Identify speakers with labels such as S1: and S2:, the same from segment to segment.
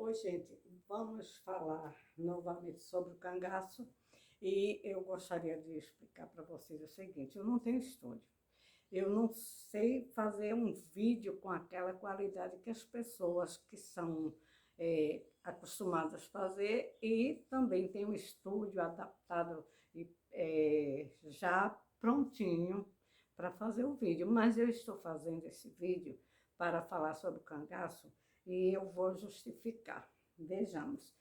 S1: Oi, gente, vamos falar novamente sobre o cangaço e eu gostaria de explicar para vocês o seguinte: eu não tenho estúdio, eu não sei fazer um vídeo com aquela qualidade que as pessoas que são acostumadas a fazer, e também tem um estúdio adaptado e já prontinho para fazer o vídeo, mas eu estou fazendo esse vídeo para falar sobre o cangaço e eu vou justificar. Vejamos,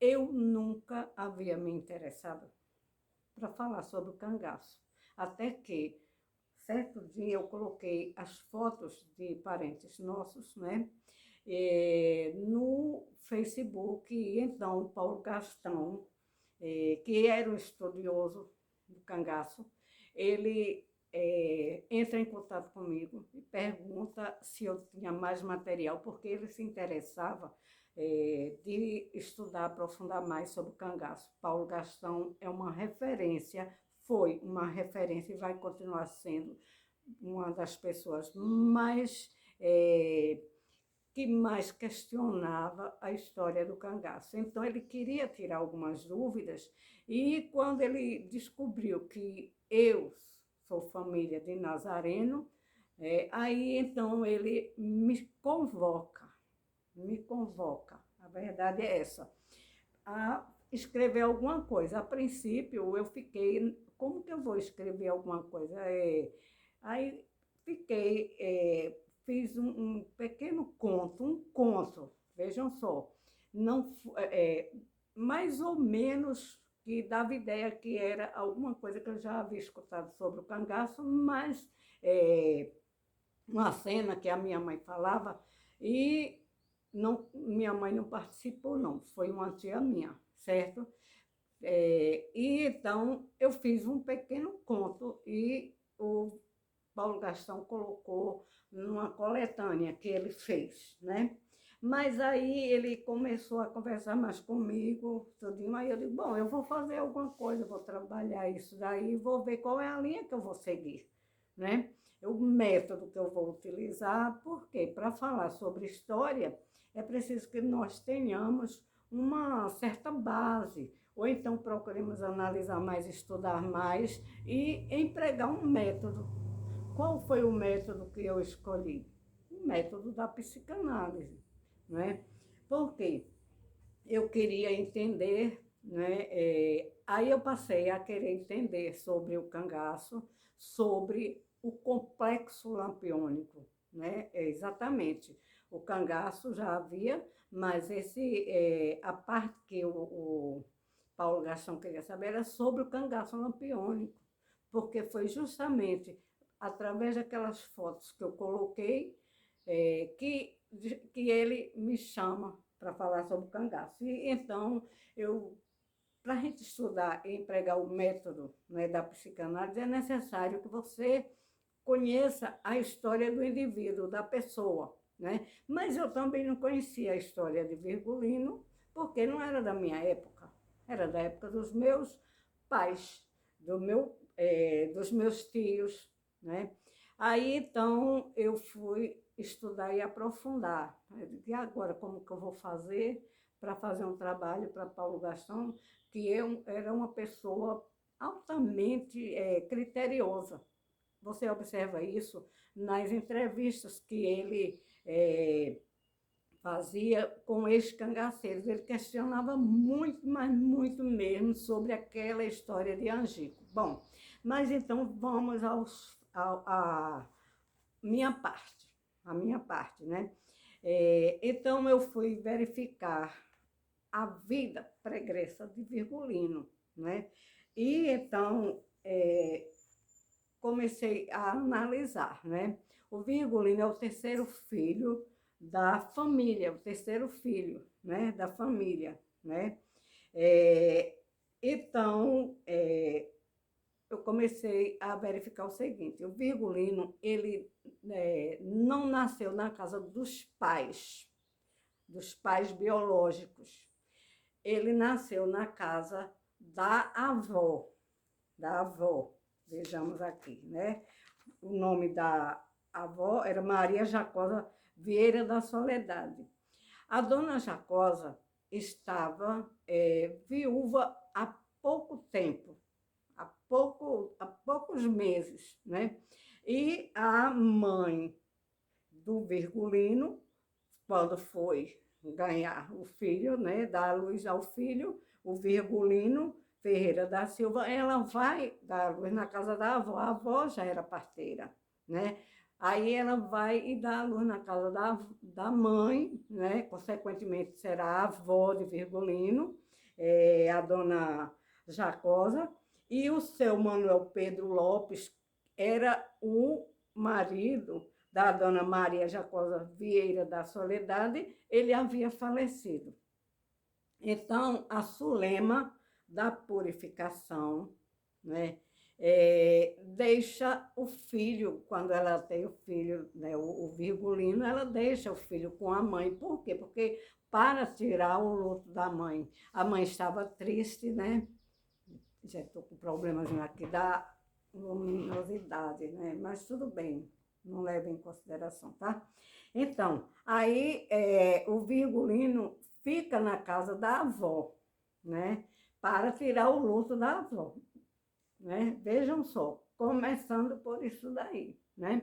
S1: eu nunca havia me interessado para falar sobre o cangaço, até que certo dia eu coloquei as fotos de parentes nossos, né, no Facebook, e então o Paulo Gastão, que era um estudioso do cangaço, ele entra em contato comigo e pergunta se eu tinha mais material, porque ele se interessava de estudar, aprofundar mais sobre o cangaço. Paulo Gastão é uma referência, foi uma referência e vai continuar sendo uma das pessoas mais que mais questionava a história do cangaço. Então ele queria tirar algumas dúvidas, e quando ele descobriu que eu sou família de Nazareno, aí então ele me convoca, a verdade é essa, a escrever alguma coisa. A princípio eu fiquei, como que eu vou escrever alguma coisa? Aí fiquei, fiz um pequeno conto, vejam só, não, mais ou menos que dava ideia que era alguma coisa que eu já havia escutado sobre o cangaço, mas uma cena que a minha mãe falava, e não, minha mãe não participou não, foi uma tia minha, certo? E então eu fiz um pequeno conto e o Paulo Gastão colocou numa coletânea que ele fez, né? Mas aí ele começou a conversar mais comigo, tudinho, aí eu digo, bom, eu vou fazer alguma coisa, vou trabalhar isso daí, vou ver qual é a linha que eu vou seguir, né? O método que eu vou utilizar, porque para falar sobre história é preciso que nós tenhamos uma certa base, ou então procuremos analisar mais, estudar mais e empregar um método. Qual foi o método que eu escolhi? O método da psicanálise, né? Porque eu queria entender, né? Aí eu passei a querer entender sobre o cangaço, sobre o complexo lampiônico, né? Exatamente. O cangaço já havia, mas a parte que o Paulo Gastão queria saber era sobre o cangaço lampiônico, porque foi justamente através daquelas fotos que eu coloquei que ele me chama para falar sobre o cangaço. E então, para a gente estudar e empregar o método, né, da psicanálise, é necessário que você conheça a história do indivíduo, da pessoa, né? Mas eu também não conhecia a história de Virgulino, porque não era da minha época, era da época dos meus pais, dos meus tios, né? Aí então eu fui estudar e aprofundar. E agora como que eu vou fazer para fazer um trabalho para Paulo Gastão, que eu era uma pessoa altamente criteriosa. Você observa isso nas entrevistas que ele fazia com ex-cangaceiros. Ele questionava muito, mas muito mesmo, sobre aquela história de Angico. Bom, mas então vamos à minha parte, né? Então eu fui verificar a vida pregressa de Virgulino, né? E então comecei a analisar, né? O Virgulino é o terceiro filho da família, o terceiro filho, né, da família, né? Então, eu comecei a verificar o seguinte: o Virgulino, ele não nasceu na casa dos pais biológicos. Ele nasceu na casa da avó, vejamos aqui, né? O nome da avó era Maria Jacosa Vieira da Soledade. A dona Jacosa estava viúva há pouco tempo, há poucos meses, né? E a mãe do Virgulino, quando foi ganhar o filho, né, dar à luz ao filho, o Virgulino Ferreira da Silva, ela vai dar à luz na casa da avó. A avó já era parteira, né? Aí ela vai e dá à luz na casa da mãe, né? Consequentemente, será a avó de Virgulino, a dona Jacosa, e o seu Manuel Pedro Lopes era o marido da dona Maria Jacosa Vieira da Soledade, ele havia falecido. Então, a Sulema da Purificação, né, deixa o filho, quando ela tem o filho, né, o Virgulino, ela deixa o filho com a mãe. Por quê? Porque para tirar o luto da mãe, a mãe estava triste, né? Já estou com problemas aqui da luminosidade, né? Mas tudo bem, não leve em consideração, tá? Então, aí o Virgulino fica na casa da avó, né? Para tirar o luto da avó, né? Vejam só, começando por isso daí, né?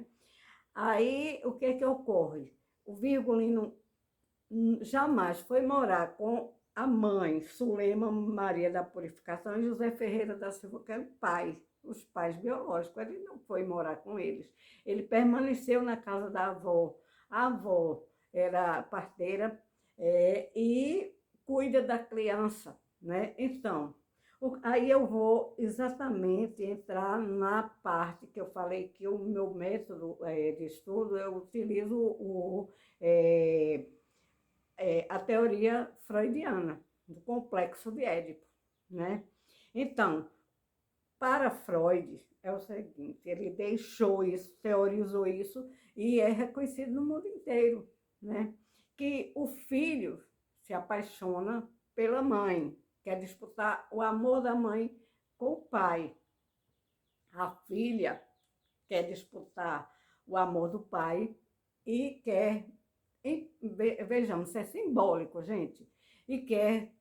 S1: Aí, o que ocorre? O Virgulino jamais foi morar com a mãe, Sulema Maria da Purificação, e José Ferreira da Silva, que era o pai, os pais biológicos. Ele não foi morar com eles. Ele permaneceu na casa da avó. A avó era parteira e cuida da criança, né? Então, aí eu vou exatamente entrar na parte que eu falei que o meu método de estudo, eu utilizo a teoria freudiana, do complexo de Édipo, né? Então, para Freud, é o seguinte, ele deixou isso, teorizou isso, e é reconhecido no mundo inteiro, né? Que o filho se apaixona pela mãe, quer disputar o amor da mãe com o pai. A filha quer disputar o amor do pai e quer, vejamos, isso é simbólico, gente, e quer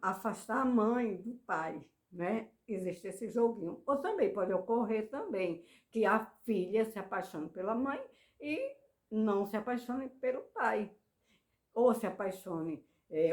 S1: afastar a mãe do pai, né? Existe esse joguinho. Ou também pode ocorrer também que a filha se apaixone pela mãe e não se apaixone pelo pai. Ou se apaixone,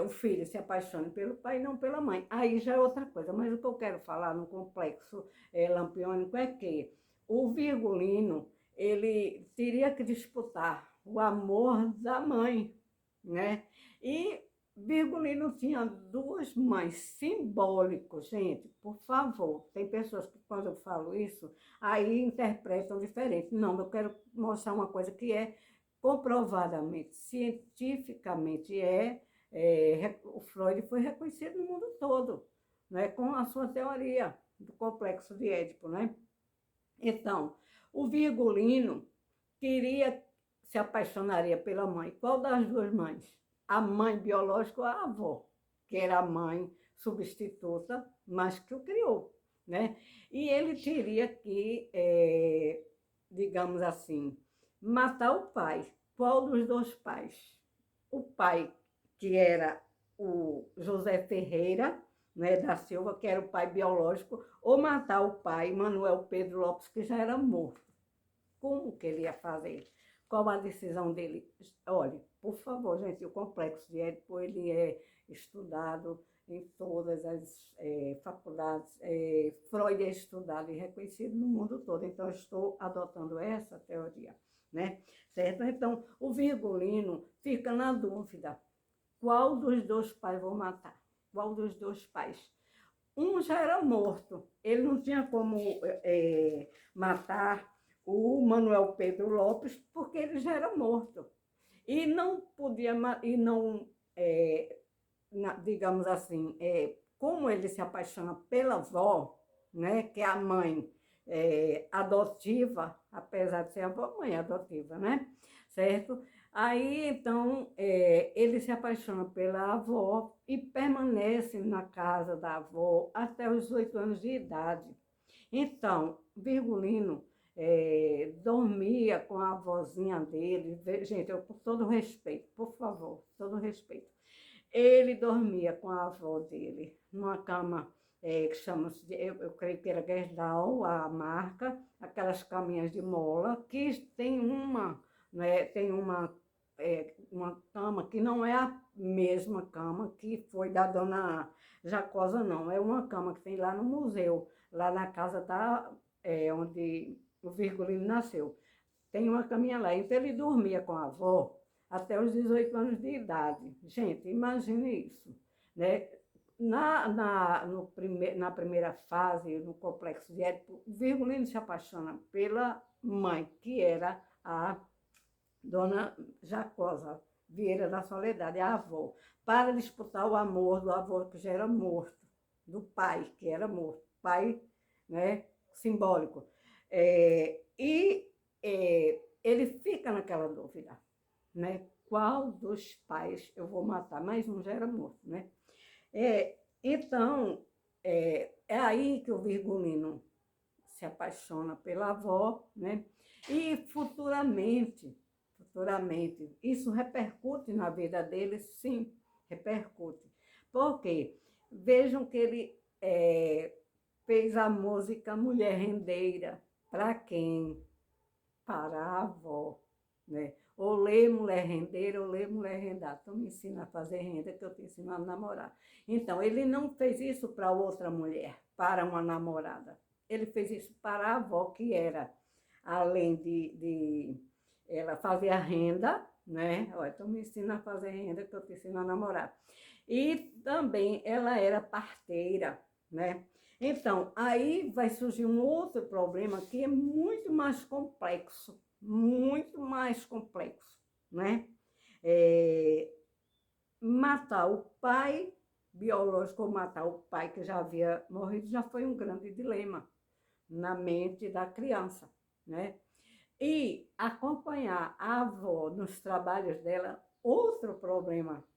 S1: o filho se apaixone pelo pai e não pela mãe. Aí já é outra coisa. Mas o que eu quero falar no complexo lampiônico é que o Virgulino, ele teria que disputar o amor da mãe, né? E Virgulino tinha duas mães, simbólico, gente, por favor. Tem pessoas que, quando eu falo isso, aí interpretam diferente. Não, eu quero mostrar uma coisa que é comprovadamente, cientificamente, o Freud foi reconhecido no mundo todo, né, com a sua teoria do complexo de Édipo, né? Então, o Virgulino se apaixonaria pela mãe. Qual das duas mães? A mãe biológica ou a avó, que era a mãe substituta, mas que o criou, né? E ele teria que, digamos assim, matar o pai. Qual dos dois pais? O pai, que era o José Ferreira, né, da Silva, que era o pai biológico, ou matar o pai, Manuel Pedro Lopes, que já era morto. Como que ele ia fazer? Qual a decisão dele? Olha, por favor, gente, o complexo de Édipo, ele é estudado em todas as faculdades. Freud é estudado e reconhecido no mundo todo, então eu estou adotando essa teoria, né? Certo? Então, o Virgulino fica na dúvida, qual dos dois pais vou matar? Qual dos dois pais? Um já era morto, ele não tinha como matar o Manuel Pedro Lopes, porque ele já era morto. E não podia, digamos assim, como ele se apaixona pela avó, né, que é a mãe adotiva, apesar de ser a avó, mãe adotiva, né? Certo? Aí, então, ele se apaixona pela avó e permanece na casa da avó até os 8 anos de idade. Então, Virgulino, dormia com a avózinha dele. Gente, eu, com todo respeito, por favor, todo respeito. Ele dormia com a avó dele numa cama que chama-se, eu creio que era Gerdau, a marca, aquelas caminhas de mola, que tem uma, né, tem uma cama que não é a mesma cama que foi da dona Jacosa, não. É uma cama que tem lá no museu, lá na casa onde o Virgulino nasceu. Tem uma caminha lá. Então ele dormia com a avó até os 18 anos de idade. Gente, imagine isso, né? Na primeira fase, no complexo de Édipo, o Virgulino se apaixona pela mãe, que era a dona Jacosa Vieira da Soledade, a avó, para disputar o amor do avô que já era morto, do pai que era morto, pai, né, simbólico. Ele fica naquela dúvida, né? Qual dos pais eu vou matar? Mais um já era morto, né? Então, é aí que o Virgulino se apaixona pela avó, né? E futuramente, isso repercute na vida dele, sim, repercute. Por quê? Vejam que ele fez a música Mulher Rendeira. Para quem? Para a avó, né? Olê, mulher rendeira, olê, mulher rendada. Tu me ensina a fazer renda, que eu te ensino a namorar. Então, ele não fez isso para outra mulher, para uma namorada. Ele fez isso para a avó, que era, além de ela fazer a renda, né? Olha, tu me ensina a fazer renda, que eu te ensino a namorar. E também ela era parteira, né? Então, aí vai surgir um outro problema que é muito mais complexo, né? Matar o pai biológico ou matar o pai que já havia morrido já foi um grande dilema na mente da criança, né? E acompanhar a avó nos trabalhos dela, outro problema,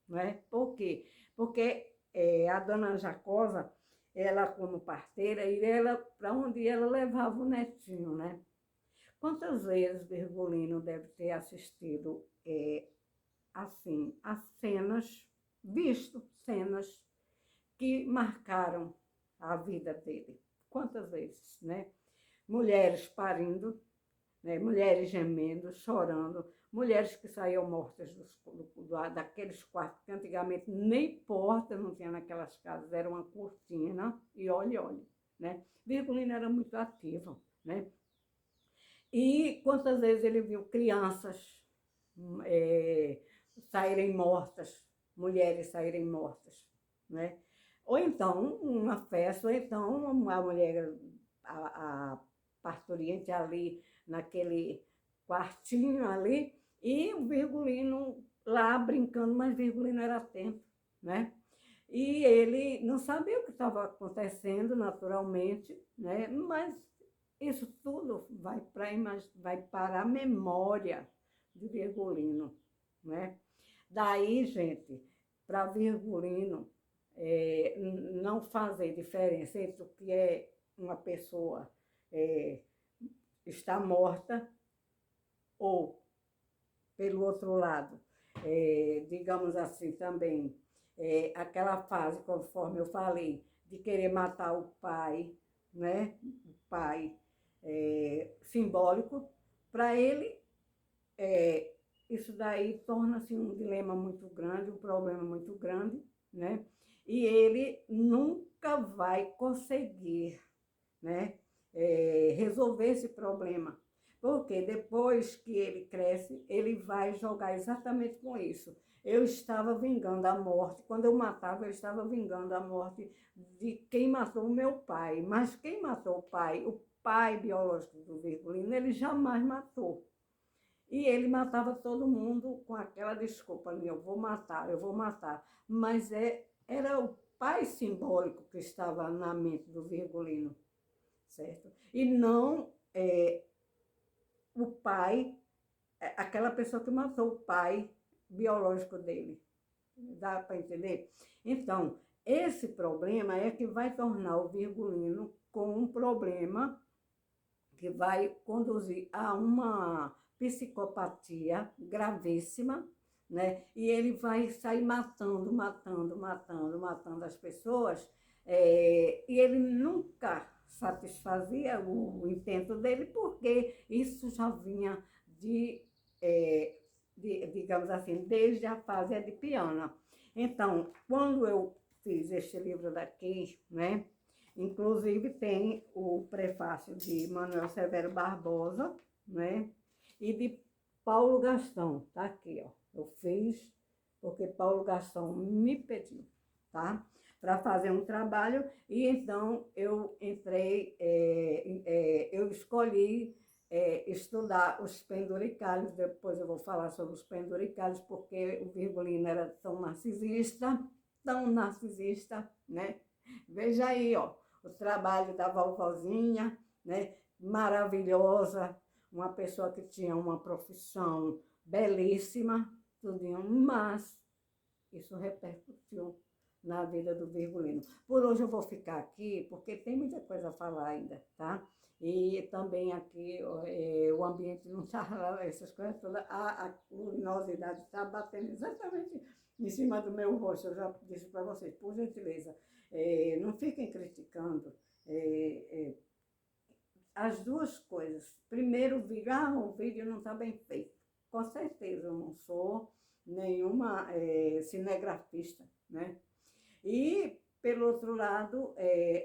S1: né? Por quê? Porque a dona Jacosa, ela como parteira, e ela, para onde ela levava o netinho, né? Quantas vezes Virgulino deve ter assistido, assim, as cenas, visto cenas que marcaram a vida dele? Quantas vezes, né? Mulheres parindo, né? Mulheres gemendo, chorando, mulheres que saíam mortas daqueles quartos, que antigamente nem porta não tinha naquelas casas, era uma cortina, e olhe, né? Virgulino era muito ativo, né? E quantas vezes ele viu crianças saírem mortas, mulheres saírem mortas, né? Ou então uma festa, ou então uma mulher, a parturiente ali, naquele quartinho ali, e o Virgulino lá brincando, mas Virgulino era atento, né? E ele não sabia o que estava acontecendo naturalmente, né? Mas isso tudo vai para a memória de Virgulino, né? Daí, gente, para Virgulino não fazer diferença entre o que é uma pessoa está morta ou, pelo outro lado, digamos assim também, aquela fase, conforme eu falei, de querer matar o pai, né? O pai simbólico, para ele, isso daí torna-se um dilema muito grande, um problema muito grande, né? E ele nunca vai conseguir, né, resolver esse problema, porque depois que ele cresce, ele vai jogar exatamente com isso. Eu estava vingando a morte, quando eu matava, eu estava vingando a morte de quem matou o meu pai, mas quem matou o pai biológico do Virgulino, ele jamais matou. E ele matava todo mundo com aquela desculpa, eu vou matar. Mas era o pai simbólico que estava na mente do Virgulino, certo? E não o pai, aquela pessoa que matou o pai biológico dele. Dá para entender? Então, esse problema é que vai tornar o Virgulino com um problema que vai conduzir a uma psicopatia gravíssima, né? E ele vai sair matando as pessoas, e ele nunca satisfazia o intento dele, porque isso já vinha é, digamos assim, desde a fase edipiana. Então, quando eu fiz este livro daqui, né? Inclusive tem o prefácio de Manuel Severo Barbosa, né? E de Paulo Gastão, tá aqui, ó. Eu fiz porque Paulo Gastão me pediu, tá? Para fazer um trabalho, e então eu entrei, eu escolhi estudar os penduricalhos. Depois eu vou falar sobre os penduricalhos, porque o Virgulino era tão narcisista, né? Veja aí, ó, o trabalho da vovozinha, né? Maravilhosa, uma pessoa que tinha uma profissão belíssima, tudinho, mas isso repercutiu na vida do Virgulino. Por hoje eu vou ficar aqui, porque tem muita coisa a falar ainda, tá? E também aqui o ambiente não está, essas coisas todas, a luminosidade está batendo exatamente em cima do meu rosto. Eu já disse para vocês, por gentileza, não fiquem criticando as duas coisas. Primeiro, o vídeo não está bem feito. Com certeza, eu não sou nenhuma cinegrafista, né? E, pelo outro lado,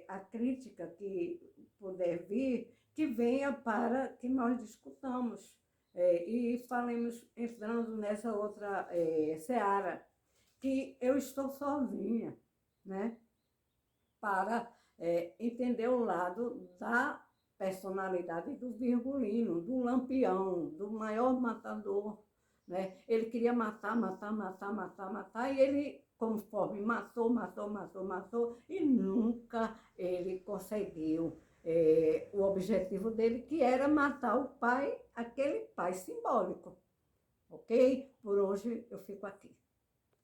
S1: a crítica que puder vir, que venha para que nós discutamos e falemos, entrando nessa outra seara, que eu estou sozinha, né? Para entender o lado da personalidade do Virgulino, do Lampião, do maior matador, né? Ele queria matar, e ele, conforme matou, e nunca ele conseguiu o objetivo dele, que era matar o pai, aquele pai simbólico. Ok? Por hoje eu fico aqui.